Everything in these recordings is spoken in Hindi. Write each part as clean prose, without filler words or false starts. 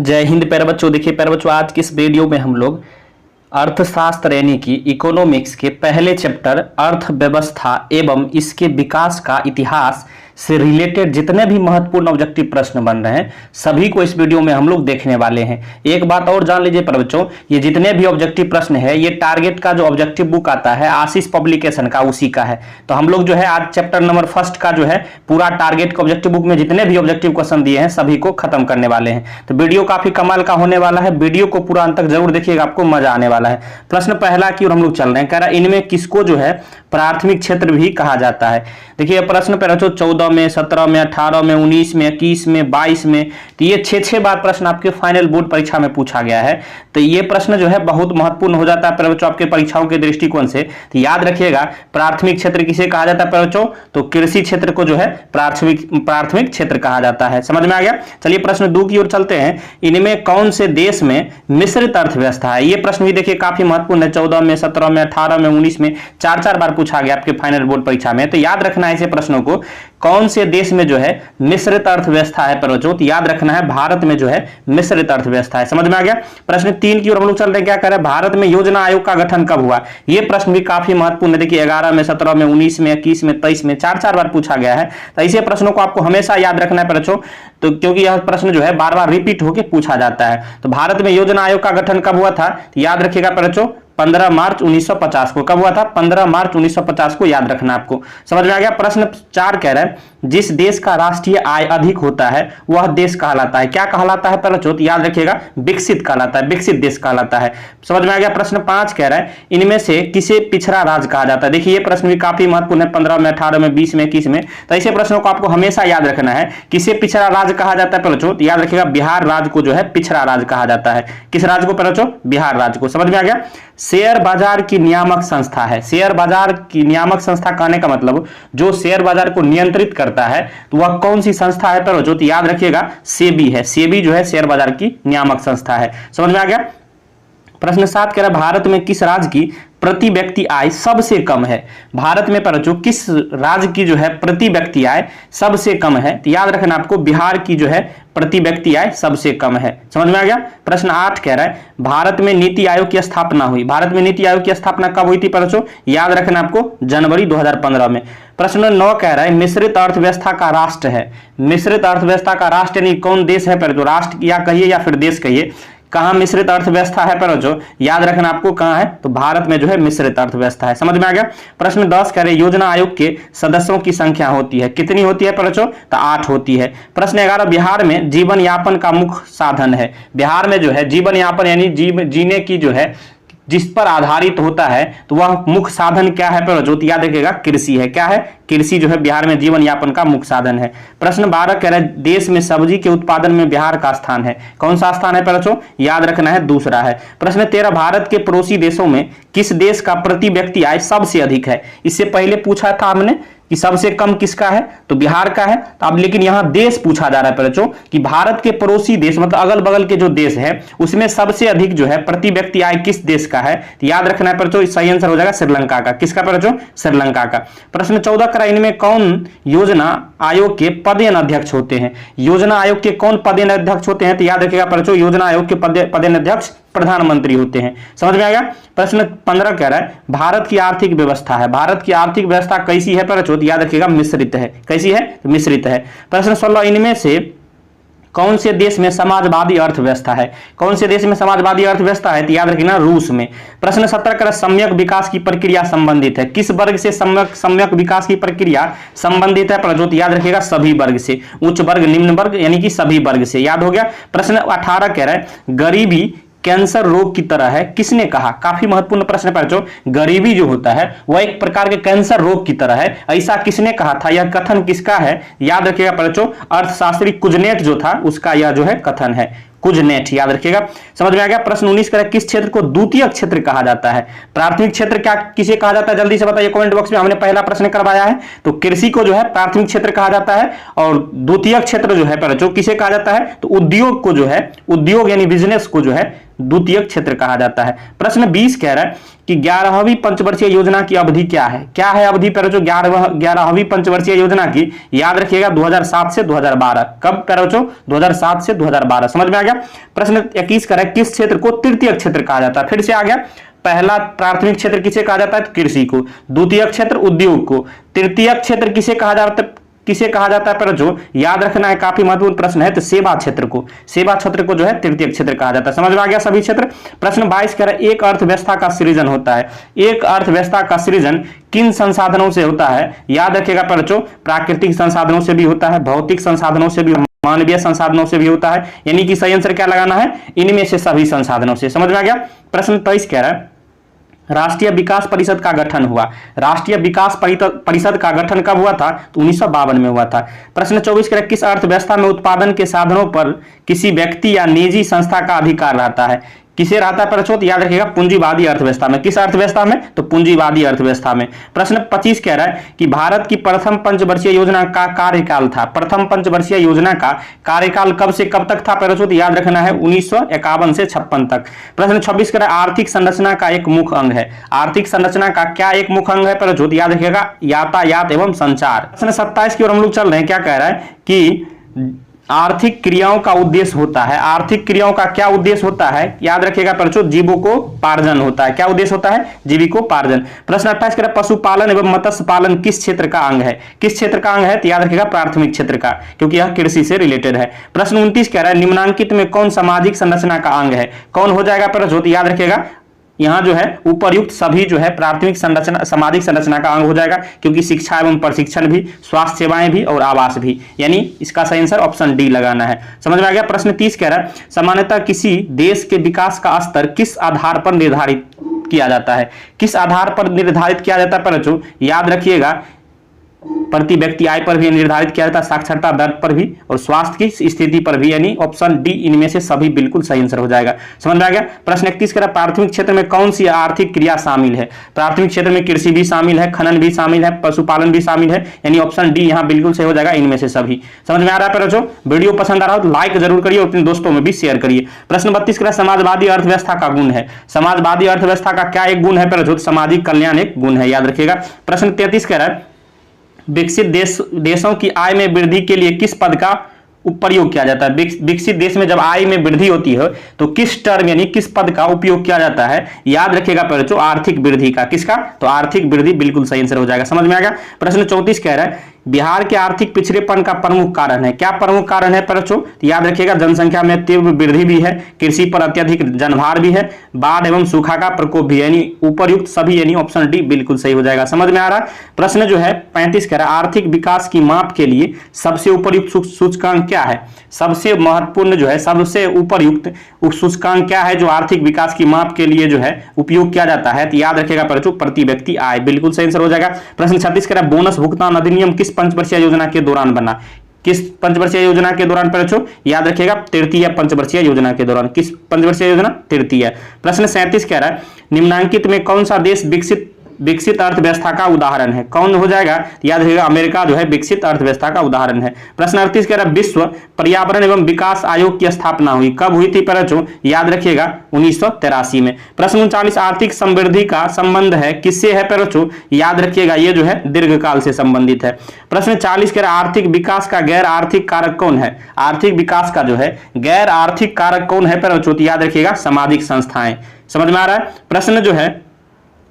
जय हिंद प्यारे बच्चों। देखिए प्यारे बच्चों, आज की इस वीडियो में हम लोग अर्थशास्त्र यानी कि इकोनॉमिक्स के पहले चैप्टर अर्थव्यवस्था एवं इसके विकास का इतिहास से रिलेटेड जितने भी महत्वपूर्ण ऑब्जेक्टिव प्रश्न बन रहे हैं सभी को इस वीडियो में हम लोग देखने वाले हैं। एक बात और जान लीजिए प्यारे बच्चों, ये जितने भी ऑब्जेक्टिव प्रश्न है ये टारगेट का जो ऑब्जेक्टिव बुक आता है आशीष पब्लिकेशन का उसी का है। तो हम लोग जो है आज चैप्टर नंबर फर्स्ट का जो है पूरा टारगेट का ऑब्जेक्टिव बुक में जितने भी ऑब्जेक्टिव क्वेश्चन दिए हैं सभी को खत्म करने वाले हैं। तो वीडियो काफी कमाल का होने वाला है, वीडियो को पूरा अंत तक जरूर देखिएगा, आपको मजा आने वाला है। प्रश्न पहला की ओर हम लोग चल रहे हैं, कह रहा है इनमें किसको जो है प्राथमिक क्षेत्र भी कहा जाता है। देखिए प्रश्न पे रखो 14 में, 17 में, 18 में, 19 में, 21 में, 22 में, तो ये 6 बार प्रश्न आपके फाइनल बोर्ड परीक्षा में पूछा गया है। तो ये प्रश्न जो है बहुत महत्वपूर्ण हो जाता है प्यारे बच्चों आपके परीक्षाओं के दृष्टिकोण से। तो याद रखिएगा प्राथमिक क्षेत्र किसे कहा जाता है प्यारे बच्चों, तो कृषि क्षेत्र को जो है प्राथमिक क्षेत्र कहा जाता है। समझ में आ गया। चलिए प्रश्न 2 की ओर चलते हैं, इनमें कौन से देश में मिश्रित अर्थव्यवस्था है। ये प्रश्न भी देखिए काफी महत्वपूर्ण है, 14 में, 17 में, 18 में, 19 में 4 बार पूछा गया आपके फाइनल बोर्ड परीक्षा में। तो याद रखना है ऐसे प्रश्नों को, कौन से देश में जो है मिश्रित अर्थव्यवस्था है प्यारे बच्चों, तो याद रखना है भारत में जो है मिश्रित अर्थव्यवस्था है। समझ में आ गया। प्रश्न 3 की ओर हम लोग चल रहे हैं, क्या कह रहे हैं भारत में योजना आयोग का गठन कब हुआ। ये प्रश्न भी काफी महत्वपूर्ण है, देखिए 11 में, 17 में, 19 में, 21 में, 23 में 4 बार पूछा गया है। तो ऐसे प्रश्नों को आपको हमेशा याद रखना है प्यारे बच्चों, तो क्योंकि यह प्रश्न जो है बार बार रिपीट होकर पूछा जाता है। तो भारत में योजना आयोग का गठन कब हुआ था, तो याद रखिएगा प्यारे बच्चों 15 मार्च 1950 को। कब हुआ था, 15 मार्च 1950 को, याद रखना आपको। समझ में आ गया। प्रश्न 4 कह रहा है जिस देश का राष्ट्रीय आय अधिक होता है वह देश कहलाता है। क्या कहलाता है प्यारे बच्चों, तो याद रखिएगा विकसित कहलाता है, विकसित देश कहलाता है। समझ में आ गया। प्रश्न 5 कह रहा है इनमें से किसे पिछड़ा राज्य कहा जाता है। देखिए ये प्रश्न भी काफी महत्वपूर्ण है, 15 में, 18 में, 20 में, 21 में। तो ऐसे प्रश्नों को आपको हमेशा याद रखना है, किसे पिछड़ा राज्य कहा जाता है प्यारे बच्चों, तो याद रखिएगा बिहार राज्य को जो है पिछड़ा राज्य कहा जाता है। किस राज्य को प्यारे बच्चों, बिहार राज्य को। समझ में आ गया। शेयर बाजार की नियामक संस्था है। शेयर बाजार की नियामक संस्था कहने का मतलब जो शेयर बाजार को नियंत्रित करता है तो वह कौन सी संस्था है प्यारे बच्चों, तो याद रखिएगा सेबी है। सेबी जो है शेयर बाजार की नियामक संस्था है। समझ में आ गया। प्रश्न 7 कह रहा है भारत में किस राज्य की प्रति व्यक्ति आय सबसे कम है। भारत में प्यारे बच्चों किस राज्य की जो है प्रति व्यक्ति आय सबसे कम है, तो याद रखना आपको बिहार की जो है प्रति व्यक्ति आय सबसे कम है। समझ में आ गया। प्रश्न 8 कह रहा है भारत में नीति आयोग की स्थापना हुई। भारत में नीति आयोग की स्थापना कब हुई थी प्यारे बच्चों, याद रखना आपको जनवरी 2015 में। प्रश्न 9 कह रहा है मिश्रित अर्थव्यवस्था का राष्ट्र है। मिश्रित अर्थव्यवस्था का राष्ट्र यानी कौन देश है प्यारे बच्चों, राष्ट्र या कहिए या फिर देश कहिए, कहां मिश्रित अर्थव्यवस्था है प्यारे बच्चों, याद रखना आपको कहां है, तो भारत में जो है मिश्रित अर्थव्यवस्था है। समझ में आ गया। प्रश्न 10 कह रहे योजना आयोग के सदस्यों की संख्या होती है, कितनी होती है प्यारे बच्चों, तो 8 होती है। प्रश्न 11 बिहार में जीवन यापन का मुख्य साधन है। बिहार में जो है जीवन यापन यानी जीने की जो है जिस पर आधारित होता है तो वह मुख्य साधन क्या है प्यारे बच्चों, याद रखिएगा कृषि है। क्या है, कृषि जो है बिहार में जीवन यापन का मुख्य साधन है। प्रश्न 12 कह रहे हैं देश में सब्जी के उत्पादन में बिहार का स्थान है। कौन सा स्थान है प्यारे बच्चों, याद रखना है दूसरा है। प्रश्न 13 भारत के पड़ोसी देशों में किस देश का प्रति व्यक्ति आय सबसे अधिक है। इससे पहले पूछा था हमने कि सबसे कम किसका है, तो बिहार का है। तो अब लेकिन यहां देश पूछा जा रहा है बच्चों कि भारत के पड़ोसी देश मतलब अगल बगल के जो देश है उसमें सबसे अधिक जो है प्रति व्यक्ति आय किस देश का है, तो याद रखना है बच्चों सही आंसर हो जाएगा श्रीलंका का। किसका बच्चों, श्रीलंका का। प्रश्न 14 करा इनमें कौन योजना आयोग के पदेन अध्यक्ष होते हैं। योजना आयोग के कौन पदेन अध्यक्ष होते हैं, तो याद रखिएगा बच्चों योजना आयोग के पदेन अध्यक्ष प्रधानमंत्री होते हैं। समझ में आ गया। प्रश्न 15 कह रहा है भारत की आर्थिक व्यवस्था है। भारत की आर्थिक व्यवस्था कैसी है प्यारे बच्चों, याद रखिएगा मिश्रित है। कैसी है, तो मिश्रित है। प्रश्न 16 इनमें से कौन से देश में समाजवादी अर्थव्यवस्था है। कौन से देश में समाजवादी अर्थव्यवस्था है, तो याद रखना रूस में। प्रश्न 17 का सम्यक विकास की प्रक्रिया संबंधित है। किस वर्ग से सम्यक विकास की प्रक्रिया संबंधित है प्रजो, तो याद रखिएगा सभी वर्ग से, उच्च वर्ग निम्न वर्ग यानी कि सभी वर्ग से। याद हो गया। प्रश्न 18 कह रहा है गरीबी कैंसर रोग की तरह है, किसने कहा। काफी महत्वपूर्ण प्रश्न पर जो गरीबी जो होता है वह एक प्रकार के कैंसर रोग की तरह है, ऐसा किसने कहा था, यह कथन किसका है, याद रखिएगा बच्चों अर्थशास्त्री कुजनेट जो था उसका यह जो है कथन है, कुजनेट। याद रखिएगा। समझ में आ गया। प्रश्न 19 का किस क्षेत्र को द्वितीय क्षेत्र कहा जाता है। प्राथमिक क्षेत्र क्या किसे कहा जाता है, जल्दी से बताइए कमेंट बॉक्स में। हमने पहला प्रश्न करवाया है, तो कृषि को जो है प्राथमिक क्षेत्र कहा जाता है और द्वितीय क्षेत्र जो है जो किसे कहा जाता है, तो उद्योग को जो है, उद्योग यानी बिजनेस को जो है द्वितीय क्षेत्र कहा जाता है। प्रश्न 20 कह रहा है कि 11वीं पंचवर्षीय योजना की अवधि क्या है अवधि पर जो 11वीं पंचवर्षीय योजना की, याद रखिएगा 2007 से 2012। कब पर बच्चों? 2007 से 2012। समझ में आ गया। प्रश्न 21 कह रहा है किस क्षेत्र को तृतीय क्षेत्र कहा जाता है? फिर से आ गया। पहला प्राथमिक क्षेत्र किसे कहा जाता है? तो कृषि को। द्वितीय क्षेत्र उद्योग को। तृतीय क्षेत्र किसे कहा जाता है पर जो याद रखना है, काफी महत्वपूर्ण प्रश्न है, तो सेवा क्षेत्र को। सेवा क्षेत्र को जो है तृतीय क्षेत्र कहा जाता है। समझ में आ गया सभी क्षेत्र। प्रश्न 22 कह रहा है एक अर्थव्यवस्था का सृजन होता है। एक अर्थव्यवस्था का सृजन किन संसाधनों से होता है? याद रखिएगा पर जो प्राकृतिक संसाधनों से भी होता है, भौतिक संसाधनों से भी, मानवीय संसाधनों से भी होता है। यानी कि सही आंसर क्या लगाना है? इनमें से सभी संसाधनों से। समझ में आ गया। प्रश्न 23 कह रहा है राष्ट्रीय विकास परिषद का गठन हुआ। राष्ट्रीय विकास परिषद का गठन कब हुआ था? तो 1952 में हुआ था। प्रश्न 24 कह रहा है किस अर्थव्यवस्था में उत्पादन के साधनों पर किसी व्यक्ति या निजी संस्था का अधिकार रहता है? किसे रहता है पर याद रखिएगा पूंजीवादी अर्थव्यवस्था में। किस अर्थव्यवस्था में? तो पूंजीवादी अर्थव्यवस्था में। प्रश्न 25 कह रहा है कि भारत की प्रथम पंचवर्षीय योजना का कार्यकाल था। प्रथम पंचवर्षीय योजना का कार्यकाल कब से कब तक था पर याद रखना है 1951 से 56 तक। प्रश्न 26 कह रहा है आर्थिक संरचना का एक मुख्य अंग है। आर्थिक संरचना का क्या एक मुख्य अंग है पर याद रखिएगा यातायात एवं संचार। प्रश्न 27 की ओर हम लोग चल रहे हैं। क्या कह रहा है कि आर्थिक क्रियाओं का उद्देश्य होता है। आर्थिक क्रियाओं का क्या उद्देश्य होता है? याद रखिएगा बच्चों जीविकोपार्जन होता है। क्या उद्देश्य होता है? जीविकोपार्जन। प्रश्न 28 कह रहा है पशुपालन एवं मत्स्य पालन किस क्षेत्र का अंग है? किस क्षेत्र का अंग है? तो याद रखिएगा प्राथमिक क्षेत्र का, क्योंकि यह कृषि से रिलेटेड है। प्रश्न 29 कह रहा है निम्नांकित में कौन सामाजिक संरचना का अंग है? कौन हो जाएगा पर याद रखिएगा यहां जो है उपर्युक्त सभी जो है प्राथमिक संरचना सामाजिक संरचना का अंग हो जाएगा, क्योंकि शिक्षा एवं प्रशिक्षण भी, स्वास्थ्य सेवाएं भी और आवास भी। यानी इसका सही आंसर ऑप्शन डी लगाना है। समझ में आ गया। प्रश्न 30 कह रहा है सामान्यतः किसी देश के विकास का स्तर किस आधार पर निर्धारित किया जाता है? किस आधार पर निर्धारित किया जाता है पर याद रखिएगा प्रति व्यक्ति आय पर भी निर्धारित किया जाता है, साक्षरता दर पर भी और स्वास्थ्य की स्थिति पर भी। यानी ऑप्शन डी इनमें से सभी बिल्कुल सही आंसर हो जाएगा। समझ में आ गया। प्रश्न 31 कह रहा है प्राथमिक क्षेत्र में कौन सी आर्थिक क्रिया शामिल है? प्राथमिक क्षेत्र में कृषि भी शामिल है, खनन भी शामिल है, पशुपालन भी शामिल है। यानी ऑप्शन डी यहाँ बिल्कुल सही हो जाएगा इनमें से सभी। समझ में आ रहा है पर वीडियो पसंद आ रहा हो तो लाइक जरूर करिए और अपने दोस्तों में भी शेयर करिए। प्रश्न 32 कह रहा है समाजवादी अर्थव्यवस्था का गुण है। समाजवादी अर्थव्यवस्था का क्या एक गुण है पर सामाजिक कल्याण एक गुण है, याद रखिएगा। प्रश्न 33 कह रहा है विकसित देशों की आय में वृद्धि के लिए किस पद का प्रयोग किया जाता है? विकसित देश में जब आय में वृद्धि होती है तो किस टर्म यानी किस पद का उपयोग किया जाता है? याद रखिएगा पर आर्थिक वृद्धि का। किसका? तो आर्थिक वृद्धि बिल्कुल सही आंसर हो जाएगा। समझ में आ गया। प्रश्न 34 कह रहा है बिहार के आर्थिक पिछड़ेपन का प्रमुख कारण है। क्या प्रमुख कारण है पर याद रखिएगा जनसंख्या में तीव्र वृद्धि भी है, कृषि पर अत्यधिक जनभार भी है, बाढ़ एवं सूखा का प्रकोप भी है। यानी उपर्युक्त सभी, यानी ऑप्शन डी बिल्कुल सही हो जाएगा। समझ में आ रहा है। प्रश्न जो है 35 कह रहा है आर्थिक विकास की माप के लिए सबसे उपयुक्त सूचकांक क्या है? सबसे महत्वपूर्ण जो है सबसे उपयुक्त सूचकांक क्या है जो आर्थिक विकास की माप के लिए जो है उपयोग किया जाता है? तो याद रखिएगा पर प्रति व्यक्ति आय बिल्कुल सही आंसर हो जाएगा। प्रश्न 36 कह रहा है बोनस भुगतान अधिनियम किस पंचवर्षीय योजना के दौरान बना? किस पंचवर्षीय योजना के दौरान पर याद रखिएगा तृतीय पंचवर्षीय योजना के दौरान। किस पंचवर्षीय योजना? तृतीय। प्रश्न 37 कह रहा है निम्नांकित में कौन सा देश विकसित अर्थव्यवस्था का उदाहरण है? कौन हो जाएगा? याद रखिएगा अमेरिका जो है विकसित अर्थव्यवस्था का उदाहरण है। प्रश्न 38 कह रहा है विश्व पर्यावरण एवं विकास आयोग की स्थापना हुई कब हुई थी पर याद रखिएगा 1983 में। प्रश्न 39 आर्थिक समृद्धि का संबंध है किससे है पर याद रखिएगा ये जो है दीर्घकाल से संबंधित है। प्रश्न 40 कह रहा है आर्थिक विकास का गैर आर्थिक कारक कौन है? आर्थिक विकास का जो है गैर आर्थिक कारक कौन है पर याद रखिएगा सामाजिक संस्थाएं। समझ में आ रहा है। प्रश्न जो है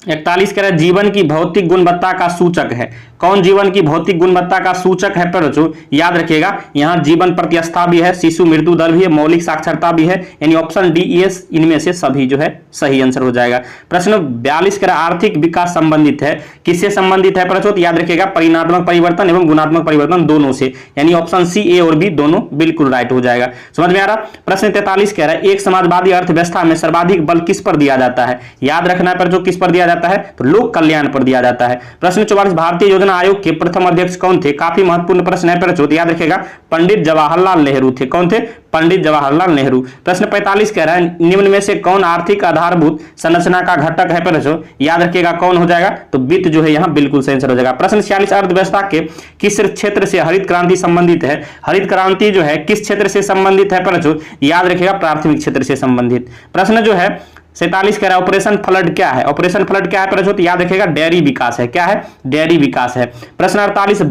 41 कह रहा है जीवन की भौतिक गुणवत्ता का सूचक है। कौन जीवन की भौतिक गुणवत्ता का सूचक है पर याद रखिएगा यहाँ जीवन प्रतिस्पर्धा भी है, शिशु मृत्यु दर भी है, मौलिक साक्षरता भी है। यानी ऑप्शन डी एस इनमें से सभी जो है सही आंसर हो जाएगा। प्रश्न 42 कह रहा है आर्थिक विकास संबंधित है किससे संबंधित है पर याद रखिएगा परिणात्मक परिवर्तन एवं गुणात्मक परिवर्तन दोनों से। यानी ऑप्शन सी ए और बी दोनों बिल्कुल राइट हो जाएगा। समझ में आ रहा। प्रश्न 43 कह रहा है एक समाजवादी अर्थव्यवस्था में सर्वाधिक बल किस पर दिया जाता है? याद रखना है पर किस पर दिया जाता है? तो लोक कल्याण पर दिया जाता है। प्रश्न 44 भारतीय योजना आयोग के प्रथम अध्यक्ष कौन थे? काफी महत्वपूर्ण प्रश्न है पर याद रखिएगा पंडित जवाहरलाल नेहरू थे। कौन थे? पंडित जवाहरलाल नेहरू। प्रश्न 45 कह रहा है निम्न में से कौन आर्थिक आधारभूत संरचना का घटक है पर याद रखिएगा कौन हो जाएगा? तो वित्त जो है यहाँ बिल्कुल सही आंसर हो जाएगा। प्रश्न 46 अर्थव्यवस्था के किस क्षेत्र से हरित क्रांति संबंधित है? हरित क्रांति जो है किस क्षेत्र से संबंधित है पर याद रखिएगा प्राथमिक क्षेत्र से संबंधित। प्रश्न जो है 47 कह रहा है ऑपरेशन फ्लड क्या है? ऑपरेशन फ्लड क्या है पर तो याद रखिएगा डेयरी विकास है। क्या है? डेयरी विकास है। प्रश्न 48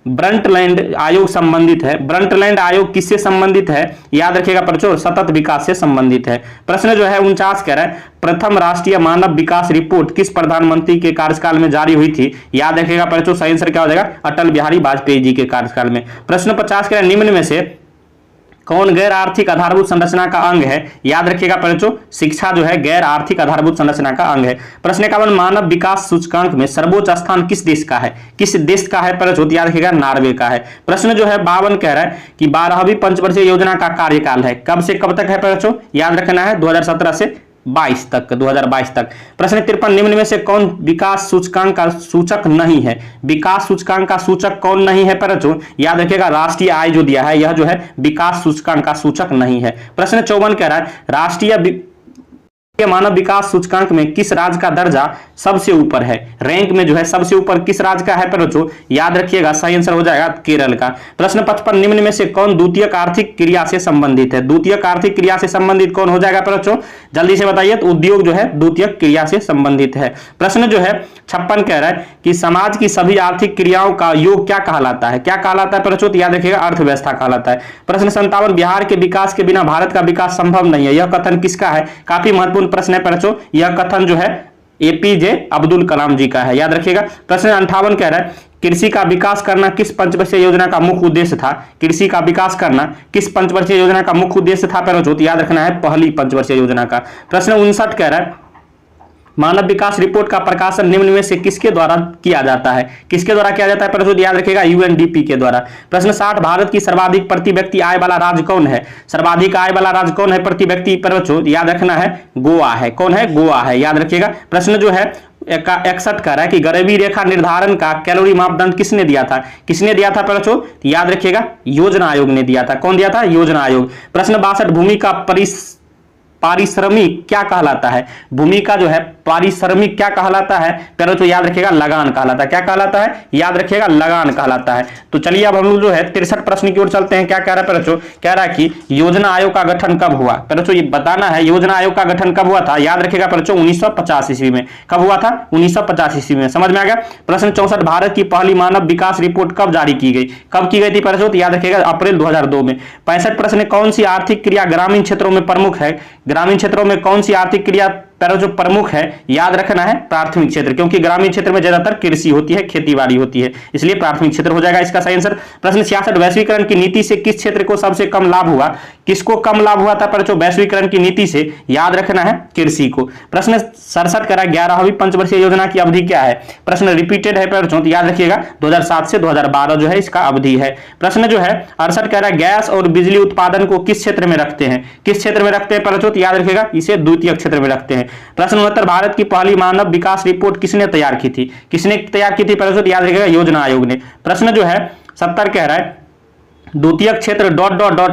ब्रंटलैंड आयोग संबंधित है। ब्रंटलैंड आयोग किससे संबंधित है? याद रखिएगा बच्चों सतत विकास से संबंधित है। प्रश्न जो है 49 कह रहा है प्रथम राष्ट्रीय मानव विकास रिपोर्ट किस प्रधानमंत्री के कार्यकाल में जारी हुई थी? याद रखिएगा बच्चों सही आंसर क्या हो जाएगा? अटल बिहारी वाजपेयी जी के कार्यकाल में। प्रश्न 50 कह रहा है निम्न में से कौन गैर आर्थिक आधारभूत संरचना का अंग है? याद रखिएगा बच्चों शिक्षा जो है गैर आर्थिक आधारभूत संरचना का अंग है। प्रश्न 51 मानव विकास सूचकांक में सर्वोच्च स्थान किस देश का है? किस देश का है बच्चों? याद रखिएगा नॉर्वे का है। प्रश्न जो है 52 कह रहा है कि 12वीं पंचवर्षीय योजना का कार्यकाल है कब से कब तक है बच्चों? याद रखना है 2017 से 2022 तक। प्रश्न 53 निम्न में से कौन विकास सूचकांक का सूचक नहीं है? विकास सूचकांक का सूचक कौन नहीं है बच्चों? याद रखिएगा राष्ट्रीय आय जो दिया है यह जो है विकास सूचकांक का सूचक नहीं है। प्रश्न 54 कह रहा है राष्ट्रीय मानव विकास सूचकांक में किस राज्य का दर्जा सबसे ऊपर है? रैंक में जो है सबसे ऊपर किस राज्य का है बच्चों? याद रखिएगा सही आंसर हो जाएगा केरल का। प्रश्न 55 निम्न में से कौन द्वितीयक आर्थिक क्रिया से संबंधित है? द्वितीयक आर्थिक क्रिया से संबंधित कौन हो जाएगा बच्चों? जल्दी से बताइए। तो उद्योग जो है द्वितीयक क्रिया से संबंधित है। प्रश्न जो है 56 कह रहा है कि समाज की सभी आर्थिक क्रियाओं का योग क्या कहलाता है? क्या कहलाता है बच्चों? याद रखिएगा अर्थव्यवस्था कहलाता है। प्रश्न 57 बिहार के विकास के बिना भारत का विकास संभव नहीं है, यह कथन किसका है? काफी महत्वपूर्ण प्रश्न है बच्चों। यह कथन जो है एपीजे अब्दुल कलाम जी का है, याद रखिएगा। प्रश्न 58 कह रहा है कृषि का विकास करना किस पंचवर्षीय योजना का मुख्य उद्देश्य था? कृषि का विकास करना किस पंचवर्षीय योजना का मुख्य उद्देश्य था बच्चों? याद रखना है पहली पंचवर्षीय योजना का। प्रश्न 59 कह रहा है मानव विकास रिपोर्ट का प्रकाशन निम्न में से किसके द्वारा किया जाता है? किसके द्वारा किया जाता है बच्चों? याद रखिएगा यूएनडीपी के द्वारा। प्रश्न 60 भारत की सर्वाधिक प्रति व्यक्ति आय वाला राज्य कौन है? सर्वाधिक आय वाला राज्य कौन है प्रति व्यक्ति बच्चों? याद रखना है गोवा है। कौन है? गोवा है, याद रखिएगा। प्रश्न जो है 61 कह रहा है कि गरीबी रेखा निर्धारण का कैलोरी मापदंड किसने दिया था? किसने दिया था बच्चों? याद रखिएगा योजना आयोग ने दिया था। कौन दिया था? योजना आयोग। प्रश्न 62 भूमि का पारिश्रमिक क्या कहलाता है? भूमि का जो है पारिश्रमिक क्या कहलाता है? पहले तो याद रखिएगा लगान कहलाता है। क्या कहलाता है? याद रखिएगा लगान कहलाता है। तो चलिए अब हम लोग जो है 63 प्रश्न की ओर चलते हैं। क्या कह रहा है बच्चों? कह रहा है कि योजना आयोग का गठन कब हुआ? बच्चों ये बताना है योजना आयोग का गठन कब हुआ था। याद रखिएगा बच्चों 1950 ईस्वी में। कब हुआ था? 1950 ईस्वी में। समझ में आ गया। प्रश्न 64 भारत की पहली मानव विकास रिपोर्ट कब जारी की गई? कब की गई थी बच्चों? याद रखिएगा अप्रैल 2002 में। 65 प्रश्न कौन सी आर्थिक क्रिया ग्रामीण क्षेत्रों में प्रमुख है? ग्रामीण क्षेत्रों में कौन सी आर्थिक क्रिया जो प्रमुख है? याद रखना है प्राथमिक क्षेत्र, क्योंकि ग्रामीण क्षेत्र में ज्यादातर कृषि होती है, खेतीबाड़ी होती है, इसलिए प्राथमिक क्षेत्र हो जाएगा इसका सही आंसर। प्रश्न 66 वैश्वीकरण की नीति से किस क्षेत्र को सबसे कम लाभ हुआ? किसको कम लाभ हुआ था बच्चों वैश्वीकरण की नीति से? याद रखना है कृषि को। प्रश्न 67 करा 11वीं पंचवर्षीय योजना की अवधि क्या है? प्रश्न रिपीटेड है बच्चों, याद रखिएगा 2007 से 2012 जो है इसका अवधि है। प्रश्न जो है 68 कह रहा है गैस और बिजली उत्पादन को किस क्षेत्र में रखते हैं? किस क्षेत्र में रखते हैं बच्चों? याद रखिएगा इसे द्वितीयक क्षेत्र में रखते हैं। प्रश्न 69 भारत की पहली मानव विकास रिपोर्ट किसने तैयार की थी? किसने तैयार की थी बच्चों? याद रखिएगा योजना आयोग ने। प्रश्न जो है 70 कह रहा है द्वितीयक क्षेत्र ...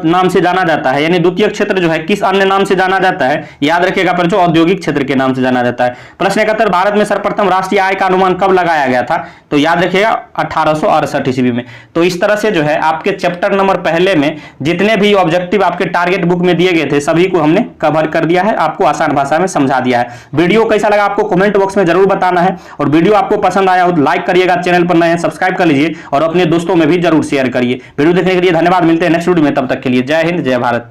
नाम से जाना जाता है, यानी द्वितीयक क्षेत्र जो है किस अन्य नाम से जाना जाता है? याद रखिएगा बच्चों औद्योगिक क्षेत्र के नाम से जाना जाता है। प्रश्न 71 भारत में सर्वप्रथम राष्ट्रीय आय का अनुमान कब लगाया गया था? तो याद रखिएगा 1868 ईस्वी में। तो इस तरह से जो है आपके चैप्टर नंबर पहले में जितने भी ऑब्जेक्टिव आपके टारगेट बुक में दिए गए थे सभी को हमने कवर कर दिया है, आपको आसान भाषा में समझा दिया है। वीडियो कैसा लगा आपको कमेंट बॉक्स में जरूर बताना है, और वीडियो आपको पसंद आया हो तो लाइक करिएगा, चैनल पर नए हैं सब्सक्राइब कर लीजिए और अपने दोस्तों में भी जरूर शेयर करिए। वीडियो देखने के लिए धन्यवाद। मिलते हैं नेक्स्ट वीडियो में, तब तक के लिए जय हिंद जय भारत।